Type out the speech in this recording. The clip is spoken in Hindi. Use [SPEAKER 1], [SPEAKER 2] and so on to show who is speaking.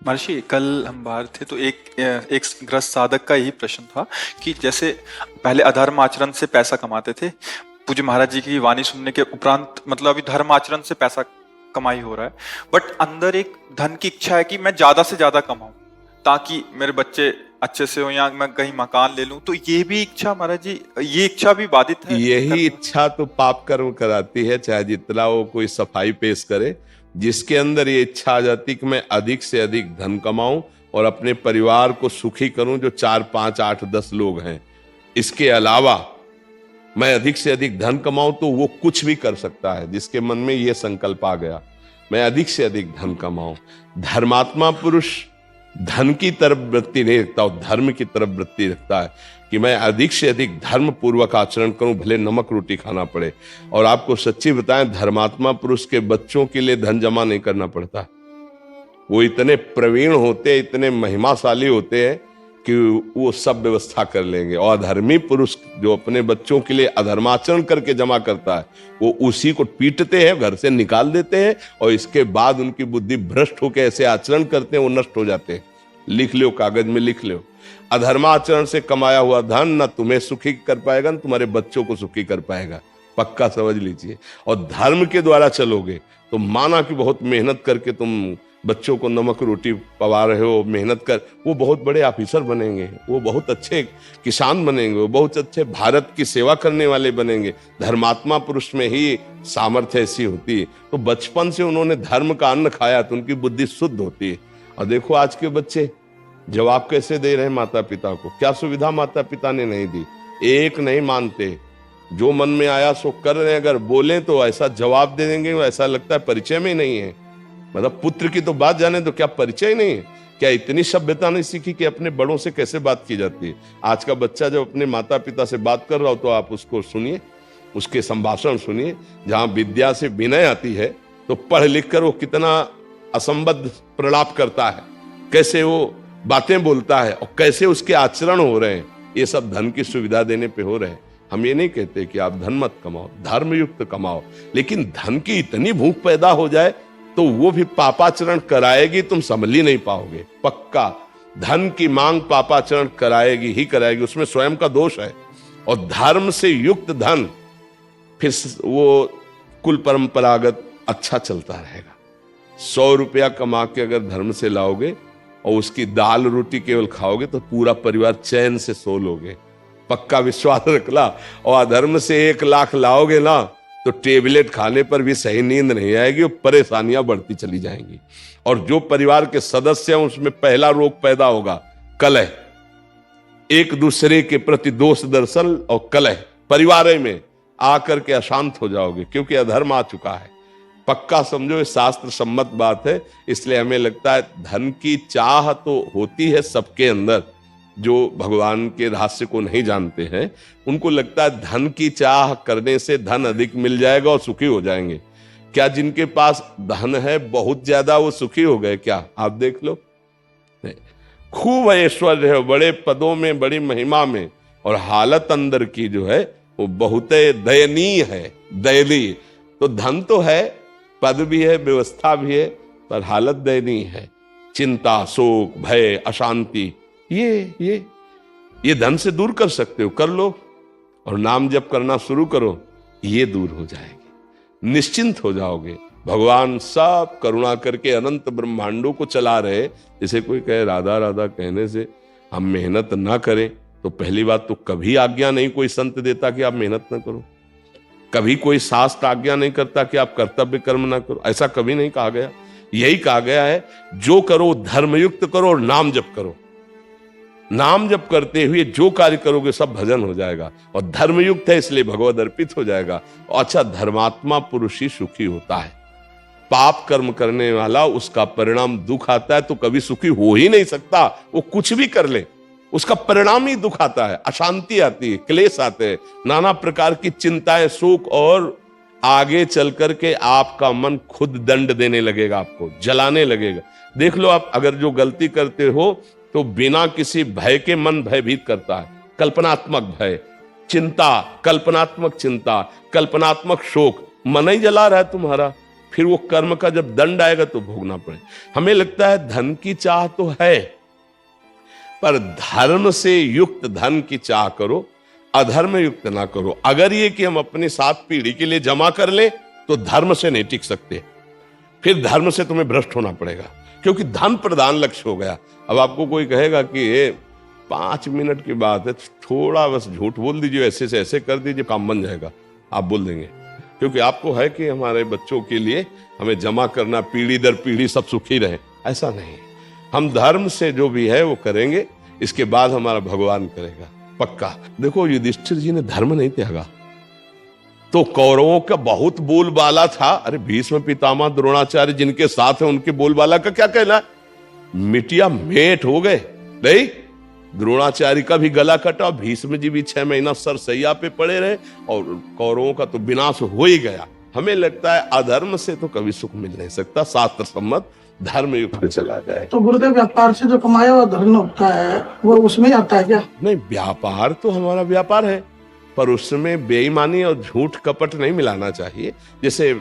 [SPEAKER 1] महर्षि, कल हम बाहर थे तो एक गृहस्थ साधक का यही प्रश्न था कि जैसे पहले अधर्म आचरण से पैसा कमाते थे, पूज्य महाराज जी की वाणी सुनने के उपरांत मतलब अभी धर्म आचरण से पैसा कमाई हो रहा है, बट अंदर एक धन की इच्छा है कि मैं ज्यादा से ज्यादा कमाऊं ताकि मेरे बच्चे अच्छे से हो या मैं कहीं मकान ले लूं। तो ये भी इच्छा महाराज जी, ये इच्छा भी बाधित है
[SPEAKER 2] यही
[SPEAKER 1] कर्म?
[SPEAKER 2] इच्छा तो पाप कर्म कराती है, चाहे जितना वो कोई सफाई पेश करे। जिसके अंदर ये इच्छा आ जाती कि मैं अधिक से अधिक धन कमाऊं और अपने परिवार को सुखी करूं, जो 4 5 8 10 लोग हैं, इसके अलावा मैं अधिक से अधिक धन कमाऊं, तो वो कुछ भी कर सकता है। जिसके मन में ये संकल्प आ गया मैं अधिक से अधिक धन कमाऊं। धर्मात्मा पुरुष धन की तरफ वृत्ति नहीं रखता, और धर्म की तरफ वृत्ति रखता है कि मैं अधिक से अधिक धर्म पूर्वक आचरण करूं, भले नमक रोटी खाना पड़े। और आपको सच्ची बताएं, धर्मात्मा पुरुष के बच्चों के लिए धन जमा नहीं करना पड़ता। वो इतने प्रवीण होते, इतने महिमाशाली होते हैं कि वो सब व्यवस्था कर लेंगे। और अधर्मी पुरुष जो अपने बच्चों के लिए अधर्माचरण करके जमा करता है, वो उसी को पीटते हैं, घर से निकाल देते हैं, और इसके बाद उनकी बुद्धि भ्रष्ट होकर ऐसे आचरण करते हैं, वो नष्ट हो जाते हैं। लिख लो, कागज में लिख लो। अधर्माचरण से कमाया हुआ धन न तुम्हें सुखी कर पाएगा, न तुम्हारे बच्चों को सुखी कर पाएगा, पक्का समझ लीजिए। और धर्म के द्वारा चलोगे तो माना कि बहुत मेहनत करके तुम बच्चों को नमक रोटी पवा रहे हो, मेहनत कर, वो बहुत बड़े ऑफिसर बनेंगे, वो बहुत अच्छे किसान बनेंगे, वो बहुत अच्छे भारत की सेवा करने वाले बनेंगे। धर्मात्मा पुरुष में ही सामर्थ्य ऐसी होती है। तो बचपन से उन्होंने धर्म का अन्न खाया तो उनकी बुद्धि शुद्ध होती है। और देखो आज के बच्चे जवाब कैसे दे रहे हैं माता पिता को, क्या सुविधा माता पिता ने नहीं दी। एक नहीं मानते, जो मन में आया सो कर रहे हैं। अगर बोले तो ऐसा जवाब दे देंगे, ऐसा लगता है परिचय में ही नहीं है। मतलब पुत्र की तो बात जाने तो क्या परिचय नहीं है? क्या इतनी सभ्यता नहीं सीखी कि अपने बड़ों से कैसे बात की जाती है? आज का बच्चा जब अपने माता पिता से बात कर रहा हो तो आप उसको सुनिए, उसके संभाषण सुनिए। जहां विद्या से विनय आती है तो पढ़ लिख कर वो कितना असंबद्ध प्रलाप करता है, कैसे वो बातें बोलता है और कैसे उसके आचरण हो रहे हैं। ये सब धन की सुविधा देने पे हो रहे हैं। हम ये नहीं कहते कि आप धन मत कमाओ, धर्मयुक्त कमाओ, लेकिन धन की इतनी भूख पैदा हो जाए तो वो भी पापाचरण कराएगी, तुम संभल ही नहीं पाओगे। पक्का धन की मांग पापाचरण कराएगी ही कराएगी, उसमें स्वयं का दोष है। और धर्म से युक्त धन फिर वो कुल परंपरागत अच्छा चलता रहेगा। 100 रुपया कमा के अगर धर्म से लाओगे और उसकी दाल रोटी केवल खाओगे तो पूरा परिवार चैन से सो लोगे, पक्का विश्वास रखला। और अधर्म से 1 लाख लाओगे ना तो टेबलेट खाने पर भी सही नींद नहीं आएगी और परेशानियां बढ़ती चली जाएंगी। और जो परिवार के सदस्य हैं उसमें पहला रोग पैदा होगा कलह, एक दूसरे के प्रति दोष दर्शन और कलह। परिवार में आकर के अशांत हो जाओगे, क्योंकि अधर्म आ चुका है। पक्का समझो, ये शास्त्र सम्मत बात है। इसलिए हमें लगता है धन की चाह तो होती है सबके अंदर। जो भगवान के रहस्य को नहीं जानते हैं उनको लगता है धन की चाह करने से धन अधिक मिल जाएगा और सुखी हो जाएंगे। क्या जिनके पास धन है बहुत ज्यादा वो सुखी हो गए क्या? आप देख लो, खूब ऐश्वर्य है, बड़े पदों में, बड़ी महिमा में, और हालत अंदर की जो है वो बहुत दयनीय है, दयनीय। तो धन तो है, पद भी है, व्यवस्था भी है, पर हालत दयनीय है। चिंता, शोक, भय, अशांति, ये धन से दूर कर सकते हो, कर लो। और नाम जप करना शुरू करो, ये दूर हो जाएगी, निश्चिंत हो जाओगे। भगवान सब करुणा करके अनंत ब्रह्मांडों को चला रहे। जैसे कोई कहे राधा राधा कहने से हम मेहनत ना करें, तो पहली बात तो कभी आज्ञा नहीं कोई संत देता कि आप मेहनत ना करो। कभी कोई शास्त्र आज्ञा नहीं करता कि आप कर्तव्य कर्म ना करो, ऐसा कभी नहीं कहा गया। यही कहा गया है जो करो धर्मयुक्त करो और नाम जप करो। नाम जप करते हुए जो कार्य करोगे सब भजन हो जाएगा। और धर्मयुक्त है इसलिए भगवद अर्पित हो जाएगा। और अच्छा, धर्मात्मा पुरुष ही सुखी होता है। पाप कर्म करने वाला उसका परिणाम दुख आता है, तो कभी सुखी हो ही नहीं सकता। वो कुछ भी कर ले उसका परिणाम ही दुख आता है, अशांति आती है, क्लेश आते हैं, नाना प्रकार की चिंताएं, सुख, और आगे चल करके आपका मन खुद दंड देने लगेगा, आपको जलाने लगेगा। देख लो आप, अगर जो गलती करते हो तो बिना किसी भय के मन भयभीत करता है। कल्पनात्मक भय, चिंता, कल्पनात्मक चिंता, कल्पनात्मक शोक, मन ही जला रहा है तुम्हारा। फिर वो कर्म का जब दंड आएगा तो भोगना पड़े। हमें लगता है धन की चाह तो है, पर धर्म से युक्त धन की चाह करो, अधर्म युक्त ना करो। अगर ये कि हम अपनी 7 पीढ़ी के लिए जमा कर ले तो धर्म से नहीं टिक सकते, फिर धर्म से तुम्हें भ्रष्ट होना पड़ेगा, क्योंकि धन प्रधान लक्ष्य हो गया। अब आपको कोई कहेगा कि ये 5 मिनट की बात है, थोड़ा बस झूठ बोल दीजिए, ऐसे से ऐसे कर दीजिए, काम बन जाएगा, आप बोल देंगे, क्योंकि आपको है कि हमारे बच्चों के लिए हमें जमा करना, पीढ़ी दर पीढ़ी सब सुखी रहे। ऐसा नहीं, हम धर्म से जो भी है वो करेंगे, इसके बाद हमारा भगवान करेगा पक्का। देखो युधिष्ठिर जी ने धर्म नहीं त्यागा तो कौरवों का बहुत बोलबाला था। अरे भीष्म पितामह द्रोणाचार्य जिनके साथ है उनके बोलबाला का क्या कहना, मिटिया मेट हो गए। नहीं, द्रोणाचार्य का भी गला कटा, भीष्म जी भी 6 महीना सरसैया पे पड़े रहे, और कौरवों का तो विनाश हो ही गया। हमें लगता है अधर्म से तो कभी सुख मिल नहीं सकता, शास्त्र सम्मत धर्म युक्त चला जाए।
[SPEAKER 3] तो गुरुदेव व्यापार से जो कमाया हुआ धन होता है वो उसमें आता है क्या?
[SPEAKER 2] नहीं, व्यापार तो हमारा व्यापार है, पर उसमें बेईमानी और झूठ कपट नहीं मिलाना चाहिए। जैसे